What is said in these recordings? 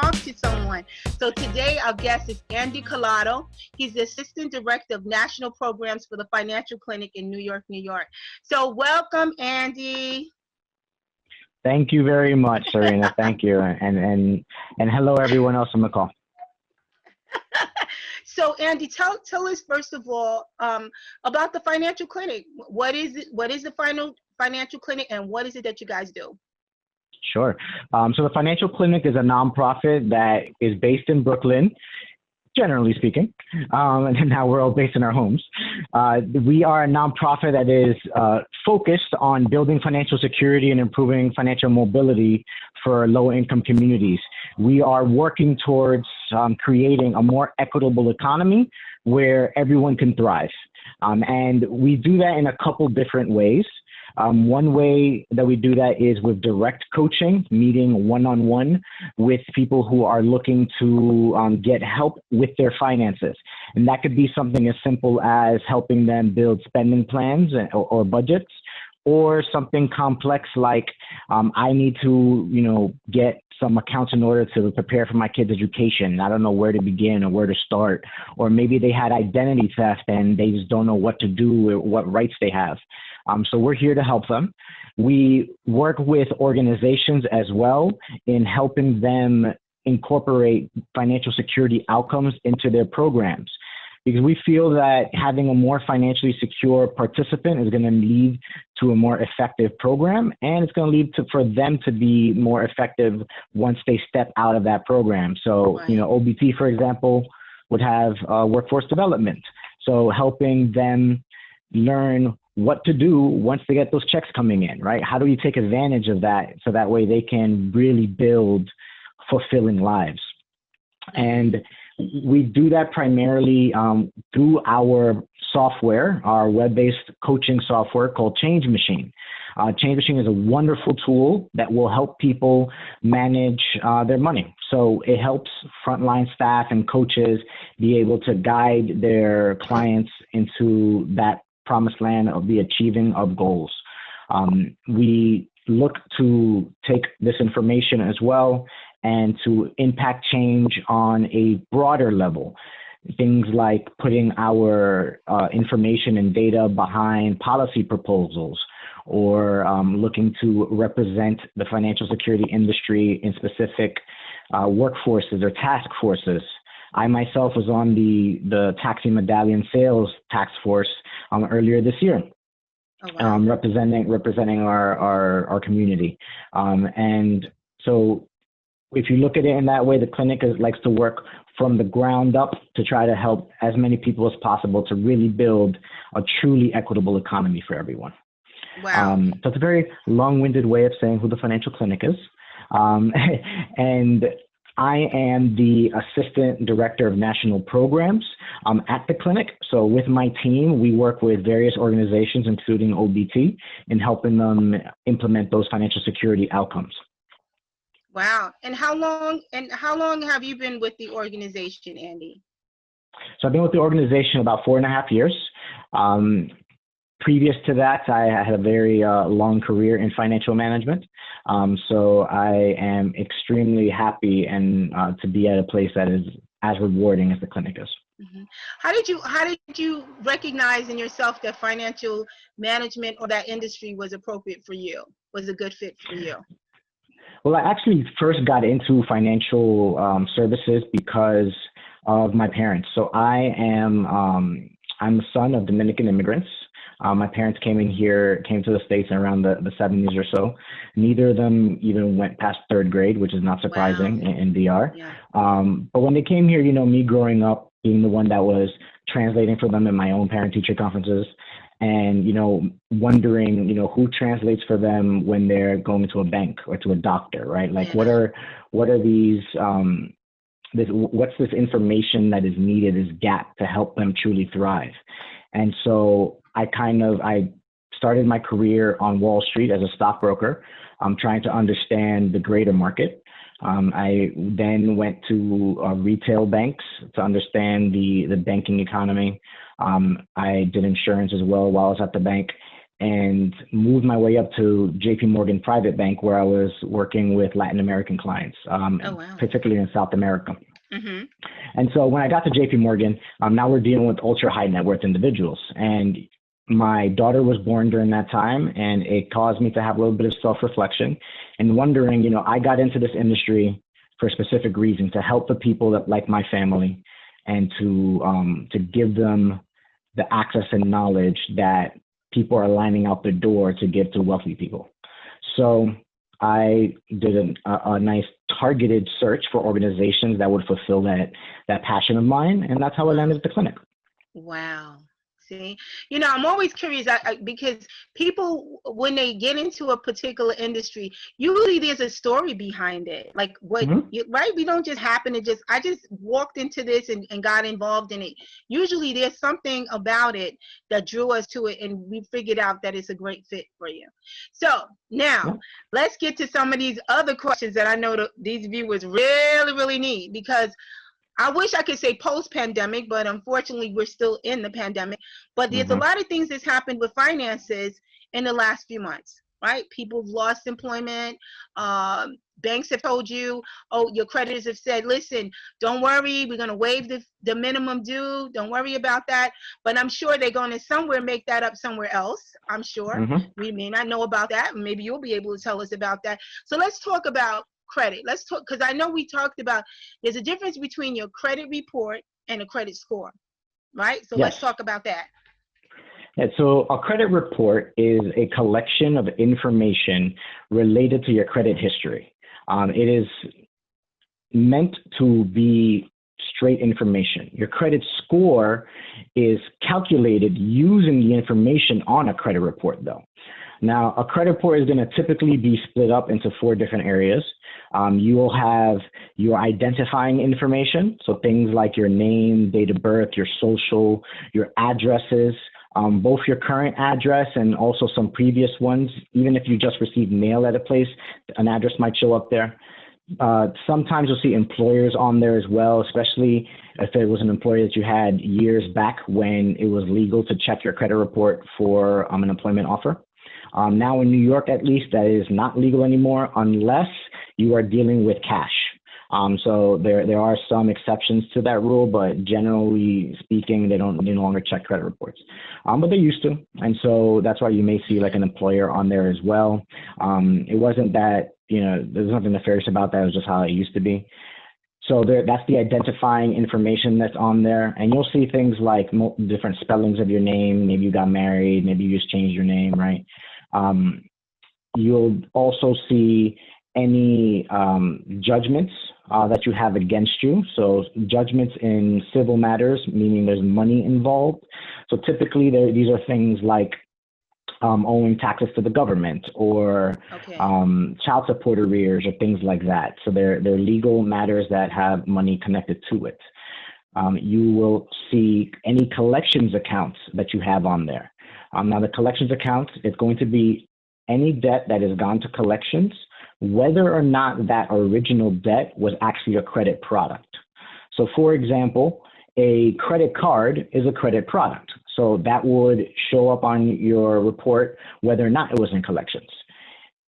talk to someone. So today our guest is Andy Collado. He's the Assistant Director of National Programs for the Financial Clinic in New York, New York. So welcome, Andy. Thank you very much, Serena. Thank you. And hello, everyone else on the call. So Andy, tell us first of all about the financial clinic. What is it? What is the financial clinic, and what is it that you guys do? Sure. So the Financial Clinic is a nonprofit that is based in Brooklyn, generally speaking, and now we're all based in our homes. We are a nonprofit that is focused on building financial security and improving financial mobility for low-income communities. We are working towards creating a more equitable economy where everyone can thrive. And we do that in a couple different ways. One way that we do that is with direct coaching, meeting one-on-one with people who are looking to get help with their finances. And that could be something as simple as helping them build spending plans or budgets, or something complex like I need to, get some accounts in order to prepare for my kids' education. I don't know where to begin or where to start. Or maybe they had identity theft and they just don't know what to do or what rights they have. So we're here to help them. We work with organizations as well in helping them incorporate financial security outcomes into their programs, because we feel that having a more financially secure participant is going to lead to a more effective program, and it's going to lead for them to be more effective once they step out of that program. So, Right. OBT, for example, would have workforce development. So helping them learn what to do once they get those checks coming in, right? How do we take advantage of that so that way they can really build fulfilling lives? And we do that primarily through our software, our web-based coaching software called Change Machine. Change Machine is a wonderful tool that will help people manage their money. So it helps frontline staff and coaches be able to guide their clients into that promised land of the achieving of goals. We look to take this information as well and to impact change on a broader level. Things like putting our information and data behind policy proposals, or looking to represent the financial security industry in specific workforces or task forces. I myself was on the taxi medallion sales task force earlier this year. Oh, wow. Representing our community. And so if you look at it in that way, the clinic likes to work from the ground up to try to help as many people as possible to really build a truly equitable economy for everyone. Wow. So it's a very long-winded way of saying who the Financial Clinic is. And I am the Assistant Director of National Programs at the clinic. So with my team, we work with various organizations, including OBT, in helping them implement those financial security outcomes. Wow. And how long have you been with the organization, Andy? So I've been with the organization about 4.5 years. Previous to that, I had a very long career in financial management. So I am extremely happy and to be at a place that is as rewarding as the clinic is. Mm-hmm. How did you recognize in yourself that financial management or that industry was appropriate for you, was a good fit for you? Well, I actually first got into financial services because of my parents. So I'm the son of Dominican immigrants. My parents came to the States in around the 70s or so. Neither of them even went past 3rd grade, which is not surprising. Wow. in DR. Yeah. But when they came here, me growing up, being the one that was translating for them in my own parent-teacher conferences, and, wondering, who translates for them when they're going to a bank or to a doctor, right? Like, Yeah. what are these, what's this information that is needed, this gap to help them truly thrive? And so I started my career on Wall Street as a stockbroker, trying to understand the greater market. I then went to retail banks to understand the banking economy. I did insurance as well while I was at the bank. and moved my way up to JP Morgan Private Bank, where I was working with Latin American clients, Oh, wow. particularly in South America. Mm-hmm. And so when I got to JP Morgan, now we're dealing with ultra high net worth individuals. And my daughter was born during that time, and it caused me to have a little bit of self-reflection and wondering, you know, I got into this industry for a specific reason, to help the people that like my family, and to give them the access and knowledge that people are lining out the door to give to wealthy people. So I did a nice targeted search for organizations that would fulfill that passion of mine, and that's how I landed at the clinic. Wow. See, you know, I'm always curious because people, when they get into a particular industry, usually there's a story behind it. Like what, right? We don't just happen to I just walked into this and got involved in it. Usually there's something about it that drew us to it, and we figured out that it's a great fit for you. So now let's get to some of these other questions that I know these viewers really, really need, because I wish I could say post-pandemic, but unfortunately we're still in the pandemic. But there's a lot of things that's happened with finances in the last few months, right? People have lost employment. Banks have told you, oh, your creditors have said, listen, don't worry, we're going to waive the minimum due. Don't worry about that. But I'm sure they're going to somewhere make that up somewhere else. I'm sure. We may not know about that. Maybe you'll be able to tell us about that. So let's talk about credit. Let's talk, because I know we talked about there's a difference between your credit report and a credit score, right? So let's talk about that. Yeah, so a credit report is a collection of information related to your credit history. It is meant to be straight information. Your credit score is calculated using the information on a credit report, though. Now, a credit report is going to typically be split up into 4 different areas. You will have your identifying information, so things like your name, date of birth, your social, your addresses, both your current address and also some previous ones. Even if you just received mail at a place, an address might show up there. Sometimes you'll see employers on there as well, especially if it was an employer that you had years back when it was legal to check your credit report for an employment offer. Now in New York, at least, that is not legal anymore unless you are dealing with cash. So there are some exceptions to that rule, but generally speaking, they no longer check credit reports. But they used to, and so that's why you may see like an employer on there as well. It wasn't that, you know, there's nothing nefarious about that. It was just how it used to be. So that's the identifying information that's on there. And you'll see things like different spellings of your name. Maybe you got married, maybe you just changed your name, right? You'll also see any judgments that you have against you. So judgments in civil matters, meaning there's money involved. So typically these are things like owing taxes to the government, or child support arrears, or things like that. So they're legal matters that have money connected to it. You will see any collections accounts that you have on there. Now the collections account is going to be any debt that has gone to collections, whether or not that original debt was actually a credit product. So for example, a credit card is a credit product. So that would show up on your report whether or not it was in collections.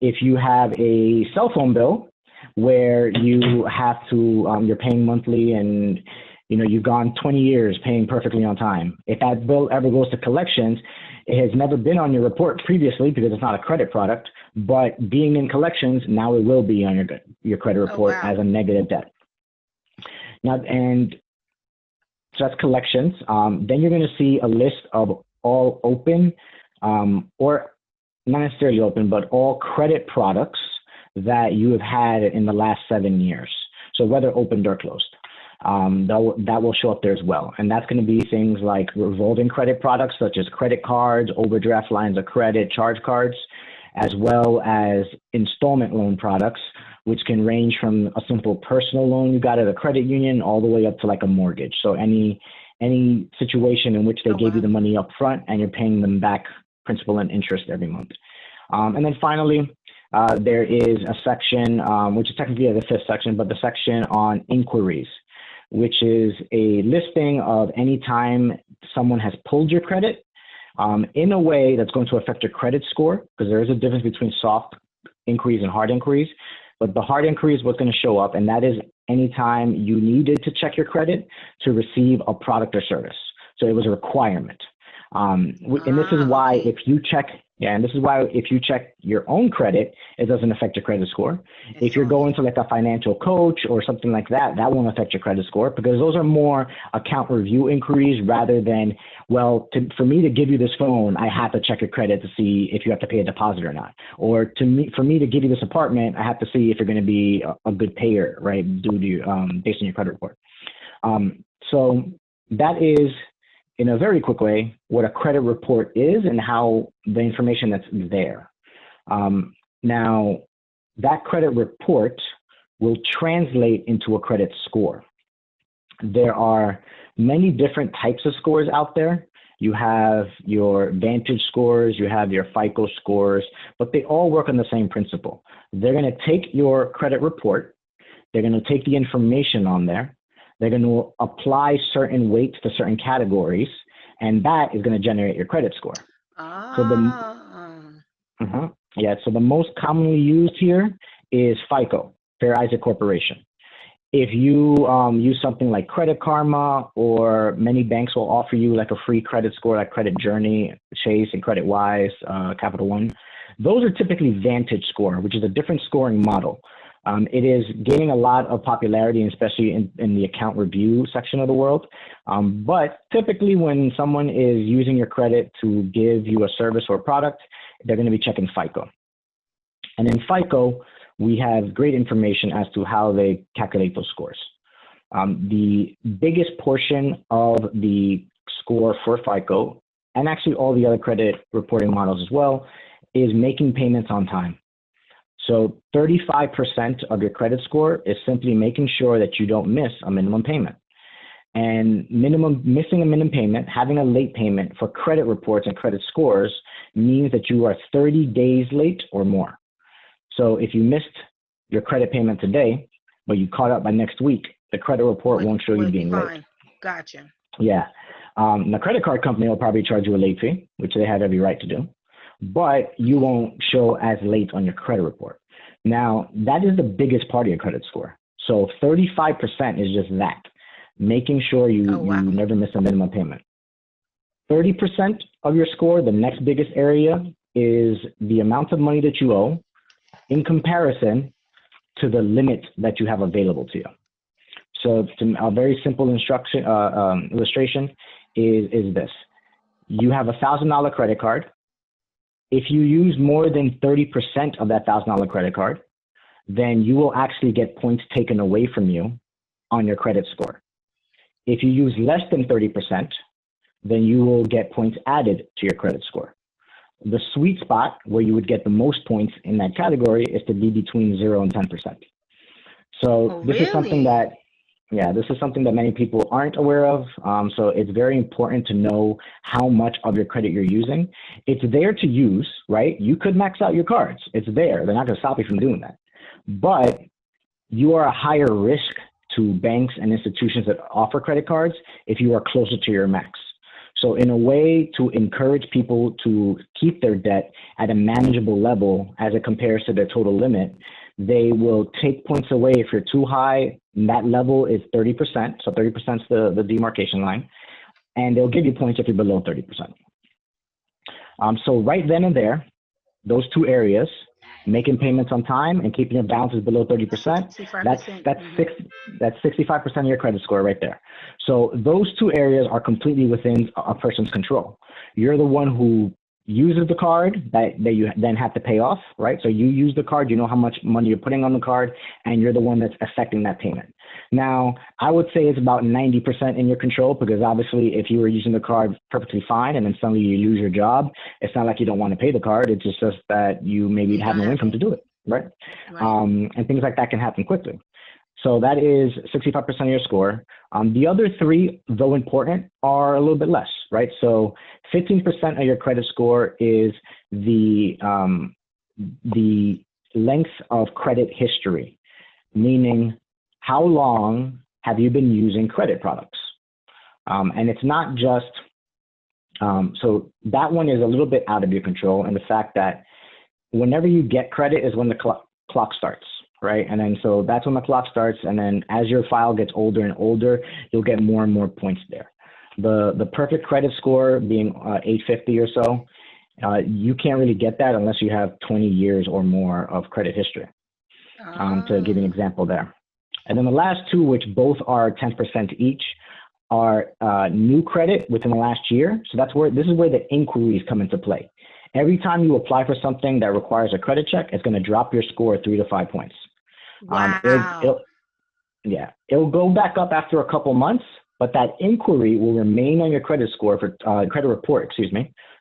If you have a cell phone bill where you have to, you're paying monthly and you know, you've gone 20 years paying perfectly on time. If that bill ever goes to collections, it has never been on your report previously because it's not a credit product, but being in collections, now it will be on your credit report as a negative debt. Now, and so that's collections. Then you're going to see a list of all open, or not necessarily open, but all credit products that you have had in the last 7 years. So whether opened or closed. That will show up there as well. And that's going to be things like revolving credit products, such as credit cards, overdraft lines of credit, charge cards, as well as installment loan products, which can range from a simple personal loan you got at a credit union all the way up to like a mortgage. So any situation in which they gave you the money up front and you're paying them back principal and interest every month. And then finally, there is a section, which is technically the 5th section, but the section on inquiries, which is a listing of any time someone has pulled your credit, in a way that's going to affect your credit score, because there is a difference between soft inquiries and hard inquiries. But the hard inquiry is what's going to show up, and that is anytime you needed to check your credit to receive a product or service. So it was a requirement. And this is why if you check, and this is why if you check your own credit, it doesn't affect your credit score. If you're going to like a financial coach or something like that, that won't affect your credit score, because those are more account review inquiries rather than, well, for me to give you this phone, I have to check your credit to see if you have to pay a deposit or not. Or for me to give you this apartment, I have to see if you're going to be a good payer, right, due to based on your credit report. So that is, in a very quick way, what a credit report is and how the information that's there. Now, that credit report will translate into a credit score. There are many different types of scores out there. You have your Vantage scores, you have your FICO scores, but they all work on the same principle. They're going to take your credit report, they're going to take the information on there, they're going to apply certain weights to certain categories, and that is going to generate your credit score. So the most commonly used here is FICO, Fair Isaac Corporation. If you use something like Credit Karma, or many banks will offer you like a free credit score like Credit Journey, Chase, and Credit Wise, Capital One, those are typically Vantage score, which is a different scoring model. It is gaining a lot of popularity, especially in the account review section of the world. But typically when someone is using your credit to give you a service or a product, they're going to be checking FICO. And in FICO, we have great information as to how they calculate those scores. The biggest portion of the score for FICO, and actually all the other credit reporting models as well, is making payments on time. So 35% of your credit score is simply making sure that you don't miss a minimum payment. And missing a minimum payment, having a late payment for credit reports and credit scores means that you are 30 days late or more. So if you missed your credit payment today, but you caught up by next week, the credit report won't show you being late. Gotcha. Yeah. The credit card company will probably charge you a late fee, which they have every right to do, but you won't show as late on your credit report. Now, that is the biggest part of your credit score. So 35% is just that, making sure you never miss a minimum payment. 30% of your score, the next biggest area, is the amount of money that you owe in comparison to the limit that you have available to you. So a very simple illustration is this. You have a $1,000 credit card. If you use more than 30% of that $1,000 credit card, then you will actually get points taken away from you on your credit score. If you use less than 30%, then you will get points added to your credit score. The sweet spot where you would get the most points in that category is to be between 0 and 10%. So this is something that, this is something that many people aren't aware of. So it's very important to know how much of your credit you're using. It's there to use, right? You could max out your cards. It's there. They're not going to stop you from doing that. But you are a higher risk to banks and institutions that offer credit cards if you are closer to your max. So in a way to encourage people to keep their debt at a manageable level as it compares to their total limit, they will take points away if you're too high. And that level is 30%. So 30% is the demarcation line. And they'll give you points if you're below 30%. So right then and there, those two areas, making payments on time and keeping your balances below 30%, that's 65% of your credit score right there. So those two areas are completely within a person's control. You're the one who uses the card that you then have to pay off, right? So you use the card, you know how much money you're putting on the card, and you're the one that's affecting that payment. Now, I would say it's about 90% in your control, because obviously if you were using the card perfectly fine and then suddenly you lose your job, it's not like you don't want to pay the card. It's just that you maybe have no income to do it, right? And things like that can happen quickly. So that is 65% of your score. The other three, though important, are a little bit less, right? So 15% of your credit score is the length of credit history, meaning how long have you been using credit products? And it's not just So that one is a little bit out of your control, and the fact that whenever you get credit is when the clock starts, right? And then so that's when the clock starts, and then as your file gets older and older, you'll get more and more points there. The perfect credit score being 850 or so, you can't really get that unless you have 20 years or more of credit history, to give you an example there. And then the last two, which both are 10% each, are new credit within the last year. So this is where the inquiries come into play. Every time you apply for something that requires a credit check, it's going to drop your score 3 to 5 points. Wow. It'll go back up after a couple months, but that inquiry will remain on your credit score for credit report,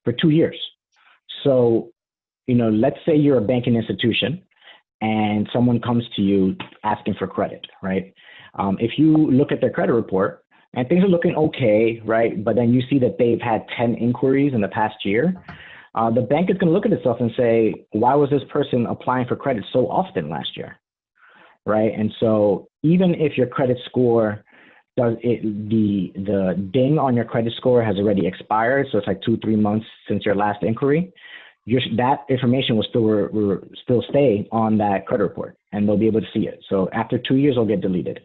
for 2 years. So, let's say you're a banking institution and someone comes to you asking for credit, right? If you look at their credit report and things are looking okay, right? But then you see that they've had 10 inquiries in the past year, the bank is going to look at itself and say, why was this person applying for credit so often last year, right? And so even if your credit score the ding on your credit score has already expired, so it's like 2-3 months since your last inquiry, that information will still stay on that credit report, and they'll be able to see it. So after 2 years, it'll get deleted,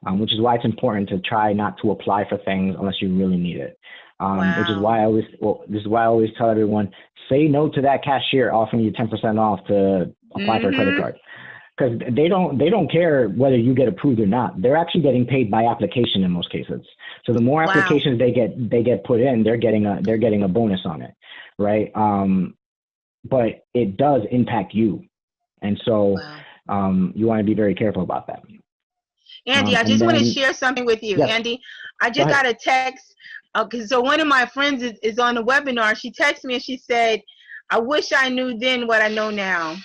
which is why it's important to try not to apply for things unless you really need it. Wow. Which is why I always tell everyone, say no to that cashier offering you 10% off to apply for a credit card. Because they don't care whether you get approved or not. They're actually getting paid by application in most cases. So the more applications they get put in, they're getting a bonus on it, right? But it does impact you, and so you want to be very careful about that. Andy, I just want to share something with you. Yes. Andy, I just got a text. So one of my friends is on the webinar. She texted me and she said, "I wish I knew then what I know now."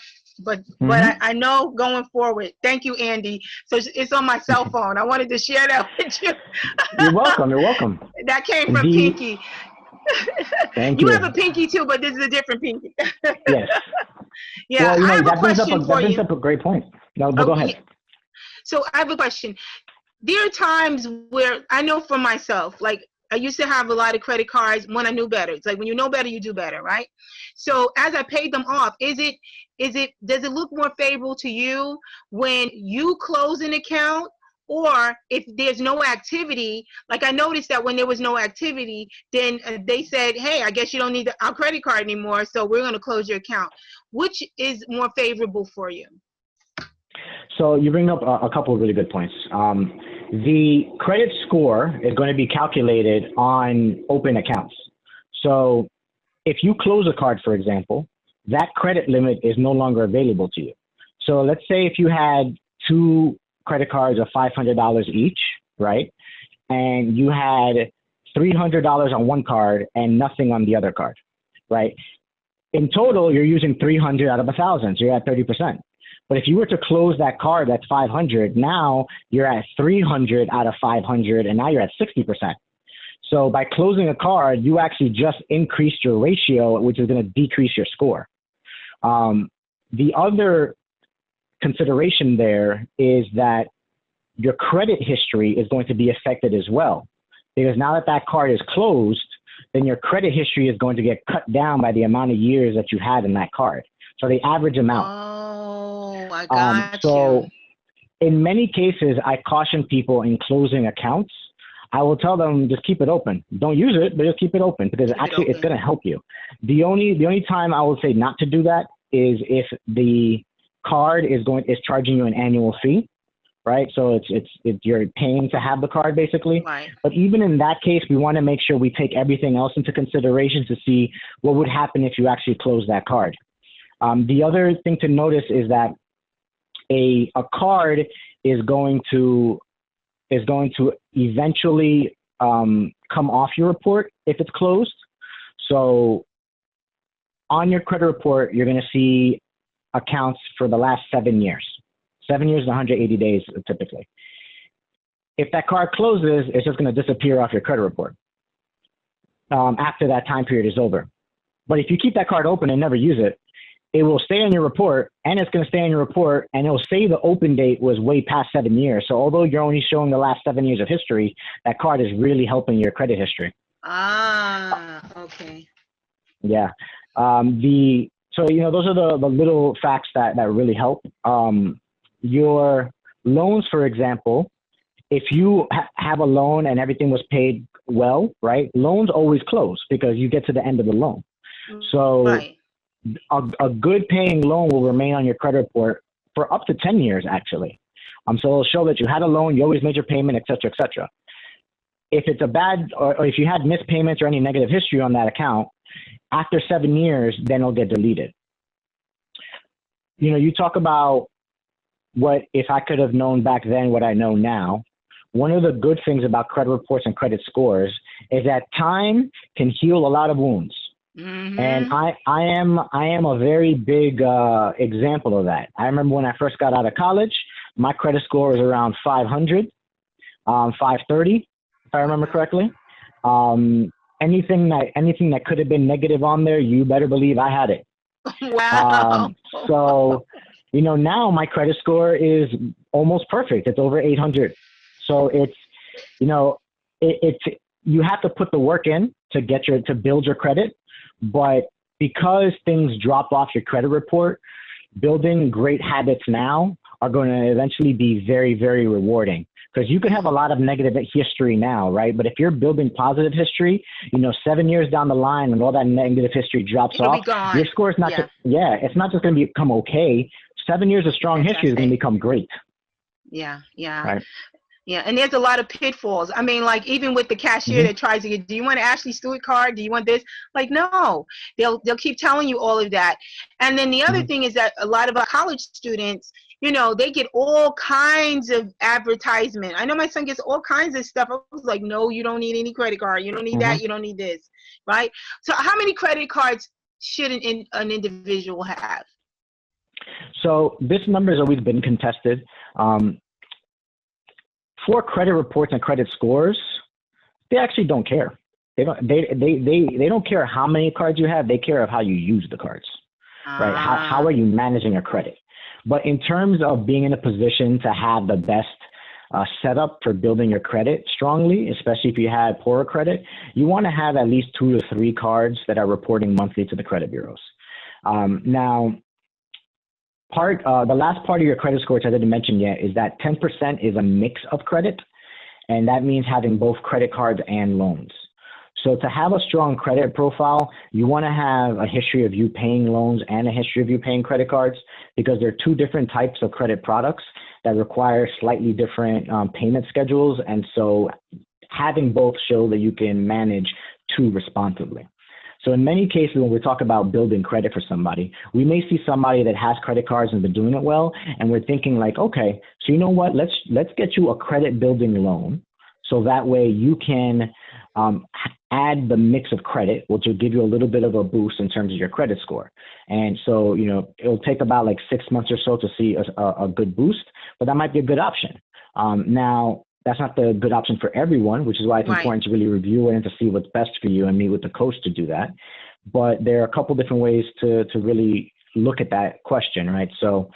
But I know going forward. Thank you, Andy. So it's on my cell phone. I wanted to share that with you. You're welcome. You're welcome. That came from Pinky. Thank you. You have a Pinky too, but this is a different Pinky. Yes. Yeah, well, I have that a question for you. That brings up a great point. No, go ahead. So I have a question. There are times where I know for myself, like I used to have a lot of credit cards when I knew better. It's like when you know better, you do better, right? So as I paid them off, does it look more favorable to you when you close an account, or if there's no activity? Like I noticed that when there was no activity, then they said, hey, I guess you don't need our credit card anymore, so we're going to close your account. Which is more favorable for you? So you bring up a couple of really good points. The credit score is going to be calculated on open accounts. So if you close a card, for example, that credit limit is no longer available to you. So let's say if you had 2 credit cards of $500 each, right? And you had $300 on one card and nothing on the other card, right? In total, you're using 300 out of 1,000, so you're at 30%. But if you were to close that card that's 500, now you're at 300 out of 500, and now you're at 60%. So by closing a card, you actually just increased your ratio, which is going to decrease your score. The other consideration there is that your credit history is going to be affected as well, because now that that card is closed, then your credit history is going to get cut down by the amount of years that you had in that card. So the average amount. Oh, I got so in many cases, I caution people in closing accounts. I will tell them, just keep it open. Don't use it, but just keep it open, because it's going to help you. The only time I will say not to do that is if the card is charging you an annual fee, right? So you're paying to have the card basically. Right. But even in that case, we want to make sure we take everything else into consideration to see what would happen if you actually close that card. The other thing to notice is that a card is going to eventually come off your report if it's closed. So on your credit report, you're going to see accounts for the last 7 years. 7 years and 180 days typically. If that card closes, it's just going to disappear off your credit report after that time period is over. But if you keep that card open and never use it, it will stay on your report, and it's going to stay on your report, and it'll say the open date was way past 7 years. So although you're only showing the last 7 years of history, that card is really helping your credit history. Ah, okay. Yeah. So those are the little facts that really help. Your loans, for example, if you have a loan and everything was paid well, right? Loans always close because you get to the end of the loan. So right. a good paying loan will remain on your credit report for up to 10 years, actually. So it'll show that you had a loan, you always made your payment, et cetera, et cetera. If it's a bad, or if you had missed payments or any negative history on that account, after 7 years, then it'll get deleted. You talk about what if I could have known back then what I know now. One of the good things about credit reports and credit scores is that time can heal a lot of wounds. Mm-hmm. And I am a very big example of that. I remember when I first got out of college, my credit score was around 500, 530, if I remember correctly. Anything that could have been negative on there, you better believe I had it. Wow. So, now my credit score is almost perfect. It's over 800. So it's, you have to put the work in to build your credit. But because things drop off your credit report, building great habits now are going to eventually be very, very rewarding. Because you can have a lot of negative history now, right? But if you're building positive history, 7 years down the line and all that negative history drops It'll off, your score is not it's not just going to become okay. 7 years of strong history is going to become great. Yeah, yeah. Right. Yeah, and there's a lot of pitfalls. I mean, like even with the cashier that tries to get, do you want an Ashley Stewart card? Do you want this? Like, no, they'll keep telling you all of that. And then the other thing is that a lot of our college students, they get all kinds of advertisement. I know my son gets all kinds of stuff. I was like, no, you don't need any credit card. You don't need that. You don't need this, right? So how many credit cards should an individual have? So this number has always been contested. For credit reports and credit scores, they actually don't care. They don't care how many cards you have. They care of how you use the cards, right? How are you managing your credit? But in terms of being in a position to have the best setup for building your credit strongly, especially if you had poorer credit, you want to have at least 2 to 3 cards that are reporting monthly to the credit bureaus. Now, the last part of your credit score, which I didn't mention yet, is that 10% is a mix of credit, and that means having both credit cards and loans. So to have a strong credit profile, you want to have a history of you paying loans and a history of you paying credit cards, because there are 2 different types of credit products that require slightly different payment schedules, and so having both show that you can manage 2 responsibly. So in many cases, when we talk about building credit for somebody, we may see somebody that has credit cards and been doing it well, and we're thinking like, okay, so you know what? Let's get you a credit building loan, so that way you can add the mix of credit, which will give you a little bit of a boost in terms of your credit score. And so it'll take about like 6 months or so to see a good boost, but that might be a good option. Now, that's not the good option for everyone, which is why it's important to really review it and to see what's best for you and meet with the coach to do that. But there are a couple different ways to really look at that question, right? So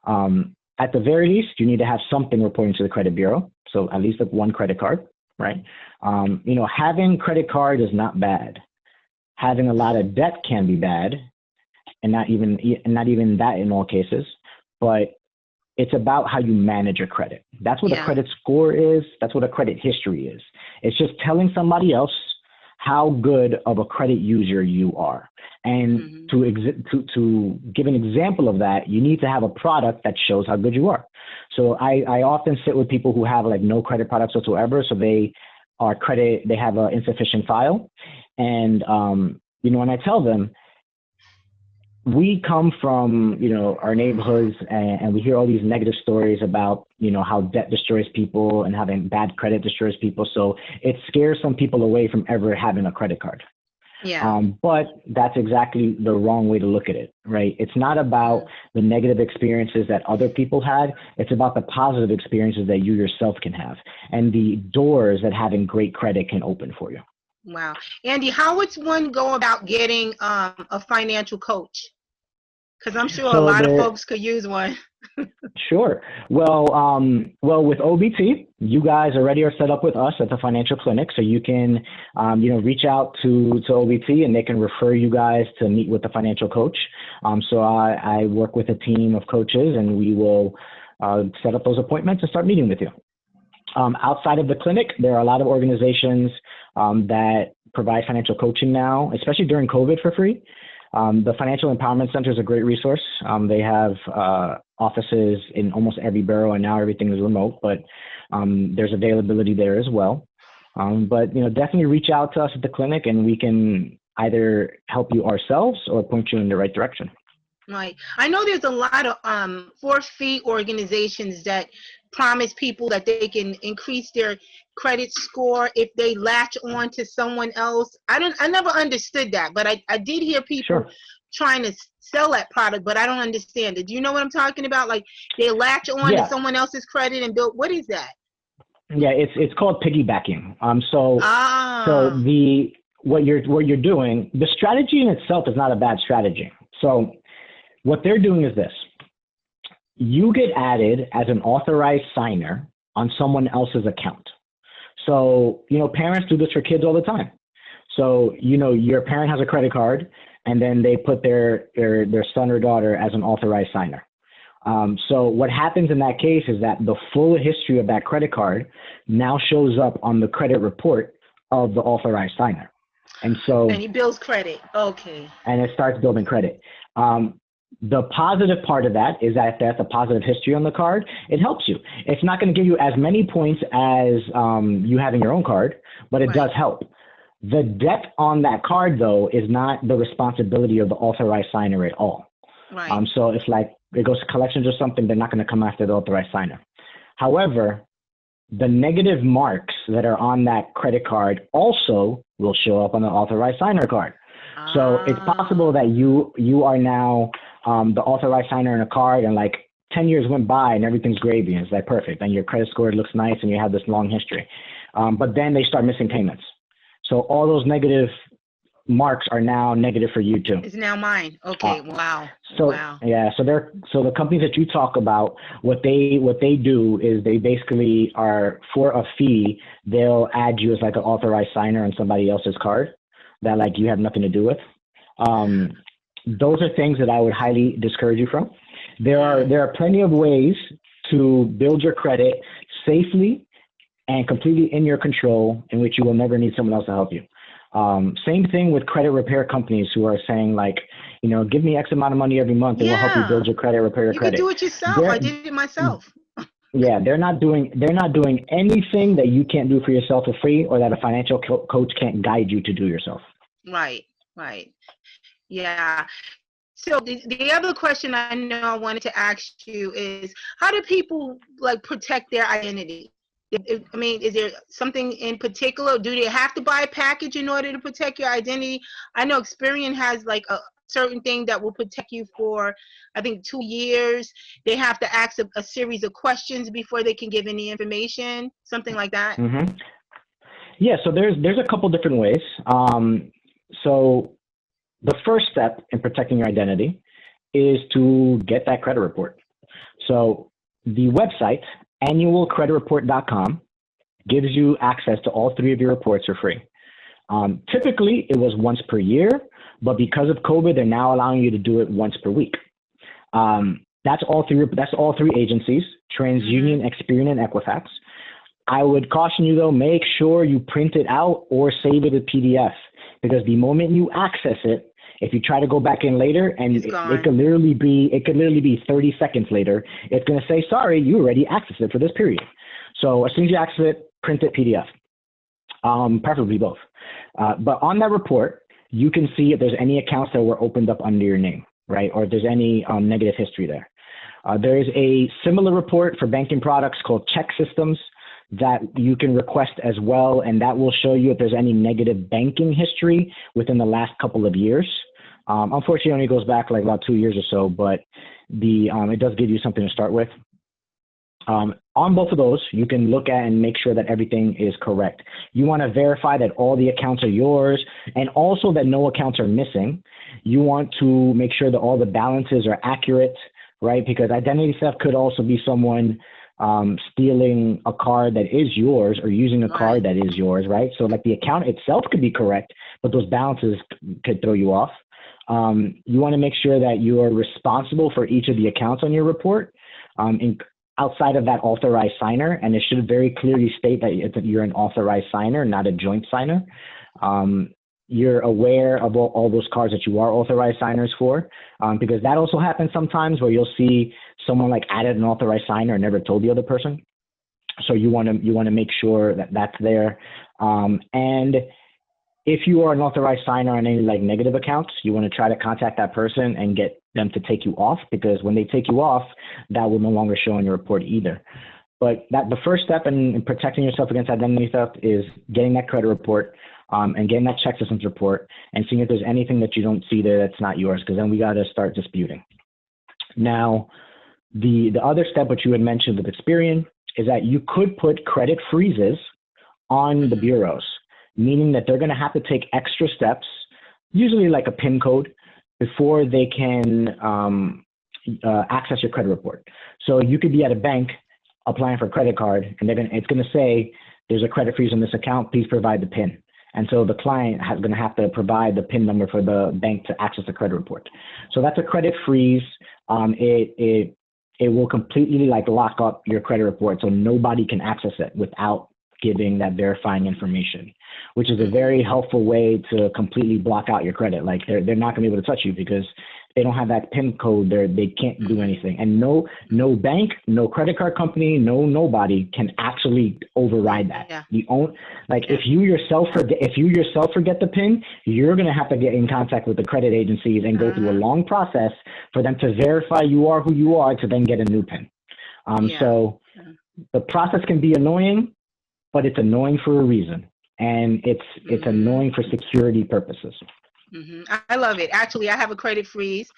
at the very least, you need to have something reporting to the credit bureau. So at least 1 credit card, right? Having credit card is not bad. Having a lot of debt can be bad, and not even that in all cases, but it's about how you manage your credit. That's what a credit score is. That's what a credit history is. It's just telling somebody else how good of a credit user you are. And to give an example of that, you need to have a product that shows how good you are. So I often sit with people who have like no credit products whatsoever. So they have an insufficient file. And, when I tell them, we come from, our neighborhoods, and we hear all these negative stories about, how debt destroys people and having bad credit destroys people. So it scares some people away from ever having a credit card. Yeah. But that's exactly the wrong way to look at it, right? It's not about the negative experiences that other people had. It's about the positive experiences that you yourself can have and the doors that having great credit can open for you. Wow. Andy, how would one go about getting a financial coach? Because I'm sure a lot of folks could use one. Sure. Well, with OBT, you guys already are set up with us at the financial clinic, so you can, reach out to OBT and they can refer you guys to meet with the financial coach. So I work with a team of coaches and we will set up those appointments and start meeting with you. Outside of the clinic, there are a lot of organizations that provide financial coaching now, especially during COVID, for free. The Financial Empowerment Center is a great resource. They have offices in almost every borough, and now everything is remote, but there's availability there as well. But definitely reach out to us at the clinic, and we can either help you ourselves or point you in the right direction. Right. I know there's a lot of for-fee organizations that promise people that they can increase their credit score if they latch on to someone else. I never understood that, but I did hear people trying to sell that product, but I don't understand it. Do you know what I'm talking about? Like they latch on to someone else's credit and build. What is that? Yeah, it's called piggybacking. So what you're doing, the strategy in itself is not a bad strategy. So what they're doing is this. You get added as an authorized signer on someone else's account. So, parents do this for kids all the time. So, your parent has a credit card and then they put their son or daughter as an authorized signer. So what happens in that case is that the full history of that credit card now shows up on the credit report of the authorized signer. And he builds credit. Okay. And it starts building credit. The positive part of that is that if that's a positive history on the card, it helps you. It's not going to give you as many points as you having your own card, but it does help. The debt on that card, though, is not the responsibility of the authorized signer at all. Right. So if it goes to collections or something, they're not going to come after the authorized signer. However, the negative marks that are on that credit card also will show up on the authorized signer card. So it's possible that you are now the authorized signer in a card, and 10 years went by and everything's gravy and it's perfect and your credit score looks nice and you have this long history. But then they start missing payments. So all those negative marks are now negative for you too. It's now mine. Okay. Wow. Yeah. So the companies that you talk about, what they do is they basically are, for a fee, they'll add you as an authorized signer on somebody else's card that you have nothing to do with. Those are things that I would highly discourage you from. There are plenty of ways to build your credit safely and completely in your control, in which you will never need someone else to help you. Same thing with credit repair companies who are saying give me X amount of money every month and we'll help you build your credit, repair your credit. You can do it yourself. I did it myself. Yeah, they're not doing anything that you can't do for yourself for free, or that a financial coach can't guide you to do yourself. Right. Yeah. So the other question I know I wanted to ask you is, how do people protect their identity? Is there something in particular? Do they have to buy a package in order to protect your identity? I know Experian has a certain thing that will protect you for, I think, 2 years. They have to ask a series of questions before they can give any information, something like that. Mm-hmm. Yeah, so there's a couple different ways. So the first step in protecting your identity is to get that credit report. So the website, annualcreditreport.com, gives you access to all 3 of your reports for free. Typically, it was once per year, but because of COVID, they're now allowing you to do it once per week. That's all 3 agencies: TransUnion, Experian, and Equifax. I would caution you, though, make sure you print it out or save it as PDF, because the moment you access it, if you try to go back in later, and it could literally be 30 seconds later, it's going to say, sorry, you already accessed it for this period. So as soon as you access it, print it PDF, preferably both. But on that report, you can see if there's any accounts that were opened up under your name, right? Or if there's any negative history there. There is a similar report for banking products called Check Systems that you can request as well, and that will show you if there's any negative banking history within the last couple of years. Unfortunately, it only goes back about 2 years or so, but it does give you something to start with. On both of those, you can look at and make sure that everything is correct. You want to verify that all the accounts are yours, and also that no accounts are missing. You want to make sure that all the balances are accurate. right? Because identity theft could also be someone stealing a card that is yours or using a card that is yours, right? So like the account itself could be correct, but those balances could throw you off. You want to make sure that you are responsible for each of the accounts on your report, outside of that authorized signer, and it should very clearly state that you're an authorized signer, not a joint signer. You're aware of all those cards that you are authorized signers for, because that also happens sometimes where you'll see someone like added an authorized signer and never told the other person. So you want to make sure that that's there. And if you are an authorized signer on any like negative accounts, you want to try to contact that person and get them to take you off, because when they take you off, that will no longer show on your report either. But the first step in protecting yourself against identity theft is getting that credit report, and getting that check systems report and seeing if there's anything that you don't see there that's not yours, because then we got to start disputing. Now, the other step, which you had mentioned with Experian, is that you could put credit freezes on the bureaus, meaning that they're going to have to take extra steps, usually like a PIN code, before they can access your credit report. So you could be at a bank applying for a credit card, and it's going to say, there's a credit freeze on this account, please provide the PIN. And so the client is going to have to provide the PIN number for the bank to access the credit report. So that's a credit freeze. It will completely like lock up your credit report, so nobody can access it without giving that verifying information, which is a very helpful way to completely block out your credit. Like they're not going to be able to touch you because they don't have that PIN code. They can't do anything. And no bank, no credit card company, nobody can actually override that. Yeah. If you yourself forget the PIN, you're going to have to get in contact with the credit agencies and go through a long process for them to verify you are who you are to then get a new PIN. So the process can be annoying, but it's annoying for a reason, and it's annoying for security purposes. I love it. Actually, I have a credit freeze,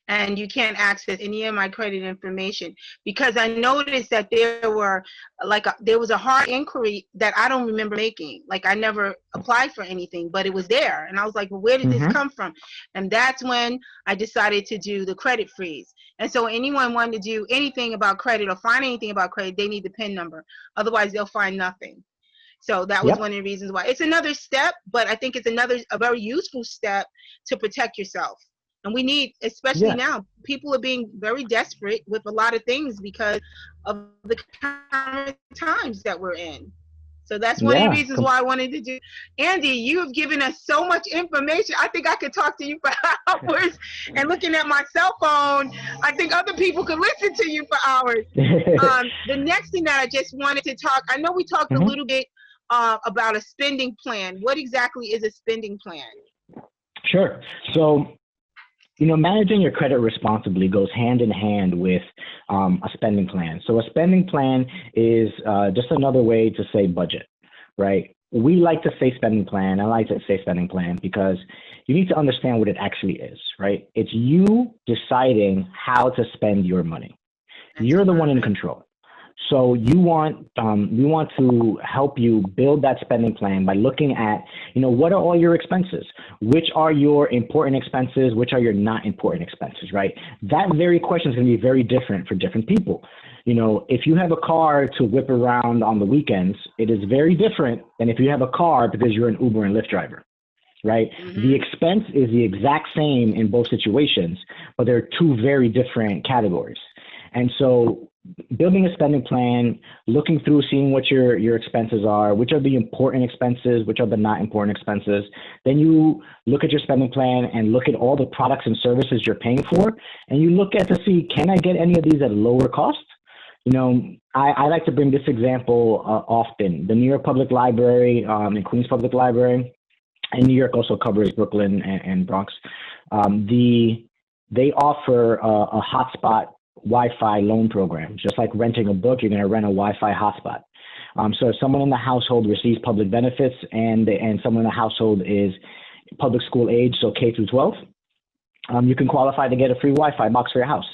and you can't access any of my credit information because I noticed that there was a hard inquiry that I don't remember making. Like I never applied for anything, but it was there, and I was like, well, where did this come from? And that's when I decided to do the credit freeze. And so anyone wanting to do anything about credit or find anything about credit, they need the PIN number. Otherwise, they'll find nothing. So that was one of the reasons why. It's another step, but I think it's a very useful step to protect yourself. And we need, especially now, people are being very desperate with a lot of things because of the current times that we're in. So that's one of the reasons why I wanted to do. Andy, you have given us so much information. I think I could talk to you for hours. And looking at my cell phone, I think other people could listen to you for hours. The next thing that I just wanted to talk, I know we talked a little bit about a spending plan. What exactly is a spending plan? Sure. So, managing your credit responsibly goes hand in hand with a spending plan. So a spending plan is just another way to say budget, right? We like to say spending plan. I like to say spending plan because you need to understand what it actually is, right? It's you deciding how to spend your money. You're the one in control. So we want to help you build that spending plan by looking at, what are all your expenses? Which are your important expenses? Which are your not important expenses, right? That very question is going to be very different for different people. If you have a car to whip around on the weekends, it is very different than if you have a car because you're an Uber and Lyft driver, right? The expense is the exact same in both situations, but they're two very different categories. And so building a spending plan, looking through, seeing what your expenses are, which are the important expenses, which are the not important expenses. Then you look at your spending plan and look at all the products and services you're paying for. And you look at to see, can I get any of these at lower cost? I like to bring this example often. The New York Public Library and Queens Public Library, and New York also covers Brooklyn and Bronx. They offer a hotspot Wi-Fi loan program. Just like renting a book, you're going to rent a Wi-Fi hotspot. So if someone in the household receives public benefits and someone in the household is public school age, so K through 12, you can qualify to get a free Wi-Fi box for your house,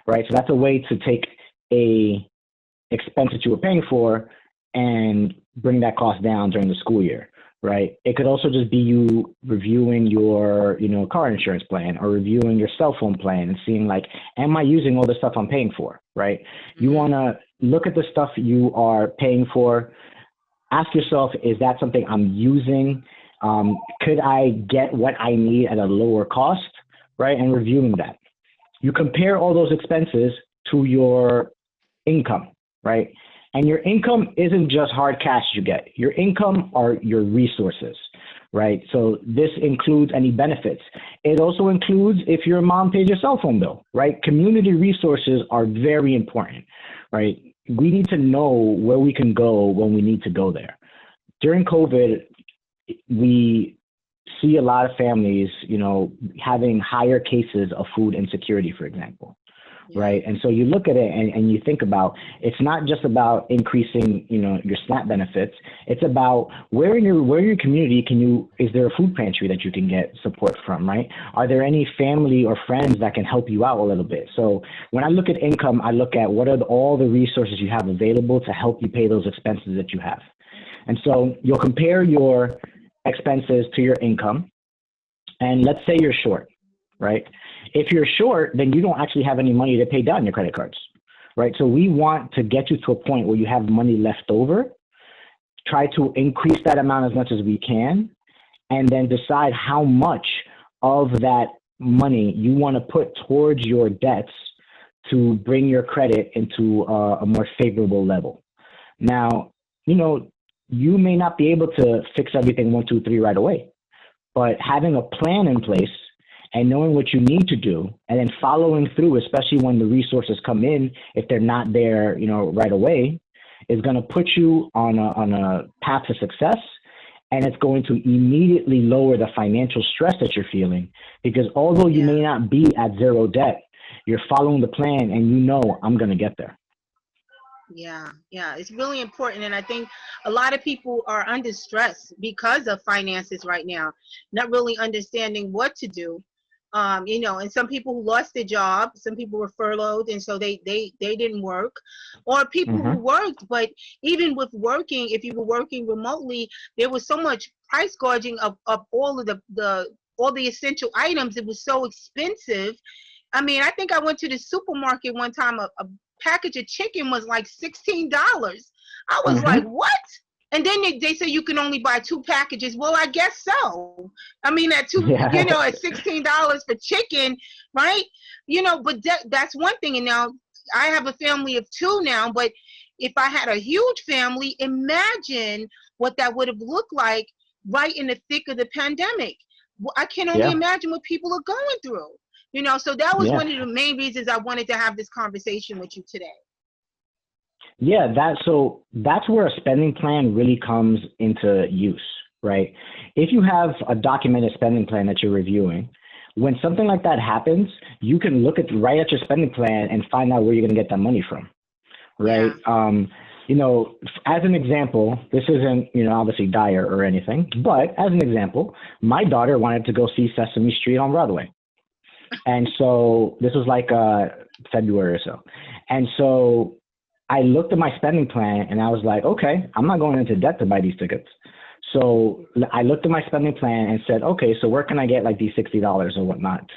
right? So that's a way to take a expense that you were paying for and bring that cost down during the school year, right? It could also just be you reviewing your, car insurance plan or reviewing your cell phone plan and seeing like, am I using all the stuff I'm paying for, right? You want to look at the stuff you are paying for. Ask yourself, is that something I'm using? Could I get what I need at a lower cost, right? And reviewing that. You compare all those expenses to your income, right? And your income isn't just hard cash you get. Your income are your resources, right? So this includes any benefits. It also includes if your mom pays your cell phone bill, right? Community resources are very important, right? We need to know where we can go when we need to go there. During COVID, we see a lot of families, having higher cases of food insecurity, for example. Right. And so you look at it and you think about, it's not just about increasing, your SNAP benefits. It's about where in your community is there a food pantry that you can get support from, right? Are there any family or friends that can help you out a little bit? So when I look at income, I look at what are all the resources you have available to help you pay those expenses that you have. And so you'll compare your expenses to your income. And let's say you're short, right? If you're short, then you don't actually have any money to pay down your credit cards, right? So we want to get you to a point where you have money left over, try to increase that amount as much as we can, and then decide how much of that money you want to put towards your debts to bring your credit into a more favorable level. Now, you may not be able to fix everything 1, 2, 3 right away, but having a plan in place and knowing what you need to do, and then following through, especially when the resources come in, if they're not there, right away, is going to put you on a path to success. And it's going to immediately lower the financial stress that you're feeling, because although you may not be at zero debt, you're following the plan and I'm going to get there. Yeah, it's really important. And I think a lot of people are under stress because of finances right now, not really understanding what to do. And some people who lost their job, some people were furloughed, and so they didn't work, or people who worked, but even with working, if you were working remotely, there was so much price gouging of all of all the essential items. It was so expensive. I mean, I think I went to the supermarket one time, a package of chicken was like $16. I was like, what? And then they say you can only buy 2 packages. Well, I guess so. I mean, at $16 for chicken, right? But that's one thing. And now I have a family of 2 now, but if I had a huge family, imagine what that would have looked like right in the thick of the pandemic. Well, I can only imagine what people are going through. So that was one of the main reasons I wanted to have this conversation with you today. Yeah, that's where a spending plan really comes into use, right? If you have a documented spending plan that you're reviewing, when something like that happens, you can look right at your spending plan and find out where you're going to get that money from, right? Yeah. As an example, this isn't, obviously dire or anything, but as an example, my daughter wanted to go see Sesame Street on Broadway. And so this was like February or so. And so I looked at my spending plan and I was like, okay, I'm not going into debt to buy these tickets. So I looked at my spending plan and said, okay, so where can I get like these $60 or whatnot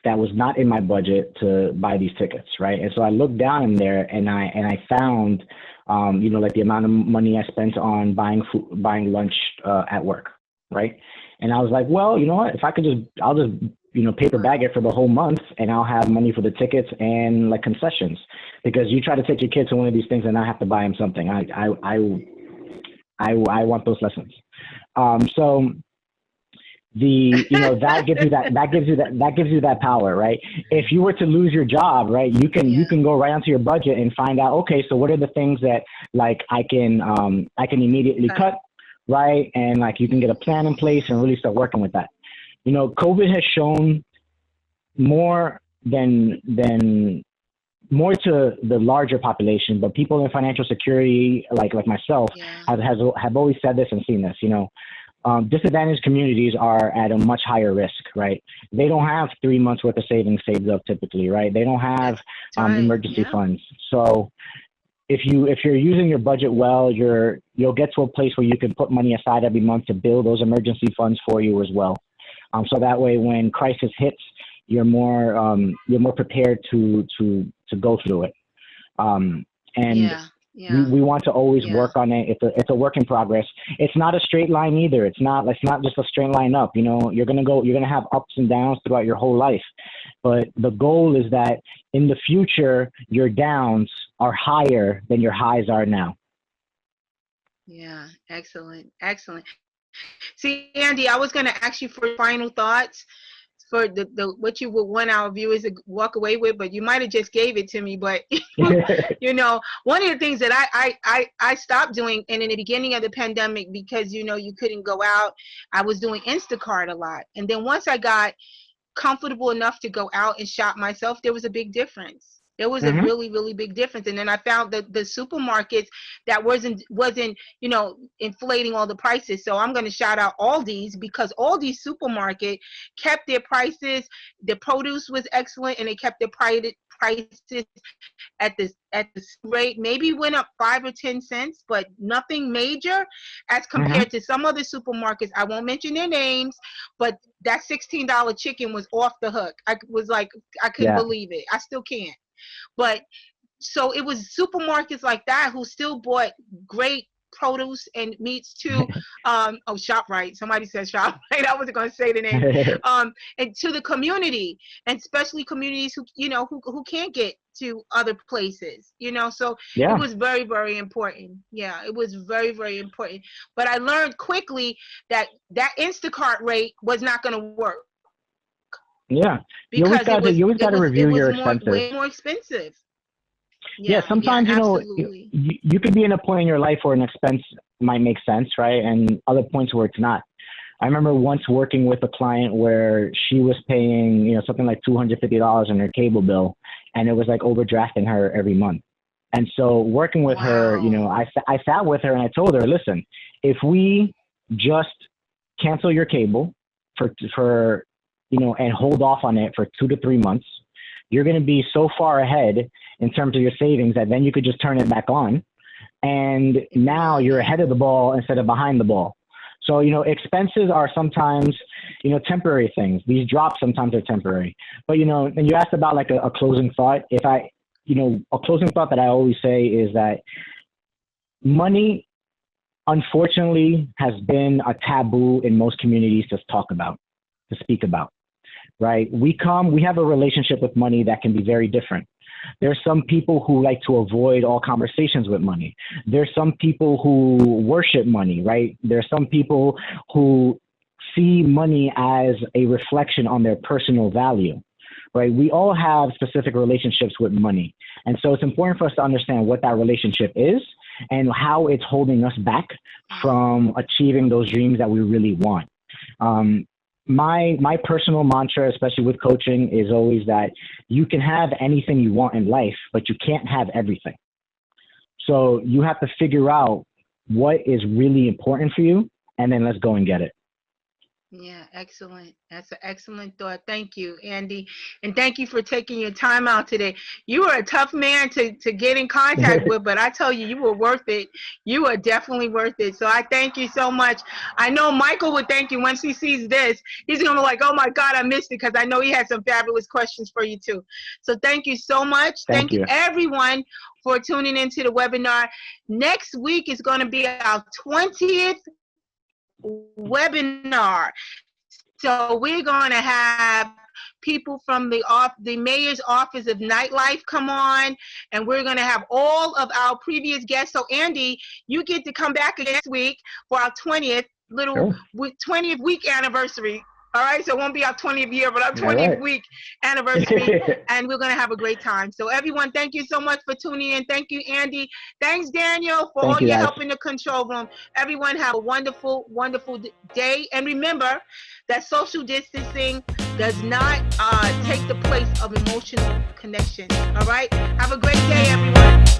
that was not in my budget to buy these tickets, right? And so I looked down in there and I found, like the amount of money I spent on buying lunch at work, right? And I was like, well, you know what? If I could I'll just paper bag it for the whole month, and I'll have money for the tickets and like concessions. Because you try to take your kids to one of these things and I have to buy them something. I want those lessons. So that gives you that power, right? If you were to lose your job, right, you can go right onto your budget and find out, okay, so what are the things that like I can immediately cut, right? And like you can get a plan in place and really start working with that. COVID has shown more more to the larger population, but people in financial security, like myself, have always said this and seen this. Disadvantaged communities are at a much higher risk, right? They don't have 3 months worth of savings saved up typically, right? They don't have emergency funds. So if you're using your budget well, you'll get to a place where you can put money aside every month to build those emergency funds for you as well. So that way, when crisis hits, you're more prepared to go through it. We want to always work on it. It's a work in progress. It's not a straight line either. It's not just a straight line up. You know, you're gonna have ups and downs throughout your whole life. But the goal is that in the future, your downs are higher than your highs are now. Yeah, excellent. See, Andy, I was going to ask you for final thoughts for the what you would want our viewers to walk away with, but you might have just gave it to me. But you know, one of the things that I stopped doing, and in the beginning of the pandemic, because you know you couldn't go out, I was doing Instacart a lot, and then once I got comfortable enough to go out and shop myself, there was a big difference. There was a really, really big difference. And then I found that the supermarkets that wasn't, you know, inflating all the prices. So I'm going to shout out Aldi's, because Aldi's supermarket kept their prices. The produce was excellent, and they kept their prices at the rate. Maybe went up 5 or 10 cents, but nothing major as compared to some other supermarkets. I won't mention their names, but that $16 chicken was off the hook. I was like, I couldn't believe it. I still can't. But so it was supermarkets like that who still bought great produce and meats too. ShopRite. Somebody said ShopRite. I wasn't going to say the name. And to the community, and especially communities who, you know, who can't get to other places, you know. So it was very, very important. Yeah, it was very, very important. But I learned quickly that Instacart rate was not going to work. Yeah, you always got to review your expenses. Way more expensive. Yeah, sometimes you know you could be in a point in your life where an expense might make sense, right? And other points where it's not. I remember once working with a client where she was paying, you know, something like $250 on her cable bill, and it was like overdrafting her every month. And so working with her, you know, I sat with her and I told her, listen, if we just cancel your cable for you know, and hold off on it for 2 to 3 months, you're going to be so far ahead in terms of your savings that then you could just turn it back on. And now you're ahead of the ball instead of behind the ball. So, you know, expenses are sometimes, you know, temporary things. These drops sometimes are temporary. But, you know, and you asked about like a closing thought. You know, a closing thought that I always say is that money, unfortunately, has been a taboo in most communities to speak about. Right? We have a relationship with money that can be very different. There's some people who like to avoid all conversations with money. There's some people who worship money, right? There's some people who see money as a reflection on their personal value, right? We all have specific relationships with money. And so it's important for us to understand what that relationship is and how it's holding us back from achieving those dreams that we really want. My personal mantra, especially with coaching, is always that you can have anything you want in life, but you can't have everything. So you have to figure out what is really important for you, and then let's go and get it. Yeah, excellent. That's an excellent thought. Thank you, Andy. And thank you for taking your time out today. You were a tough man to get in contact with, but I tell you, you were worth it. You are definitely worth it. So I thank you so much. I know Michael would thank you once he sees this. He's going to be like, oh my God, I missed it, because I know he had some fabulous questions for you too. So thank you so much. Thank you everyone for tuning into the webinar. Next week is going to be our 20th webinar. So we're going to have people from the mayor's office of nightlife come on, and we're going to have all of our previous guests. So Andy, you get to come back next week for our 20th 20th week anniversary. All right, so it won't be our 20th year, but our 20th week anniversary, and we're going to have a great time. So everyone, thank you so much for tuning in. Thank you, Andy. Thanks, Daniel, for all your help in the control room. Everyone have a wonderful, wonderful day. And remember that social distancing does not take the place of emotional connection. All right, have a great day, everyone.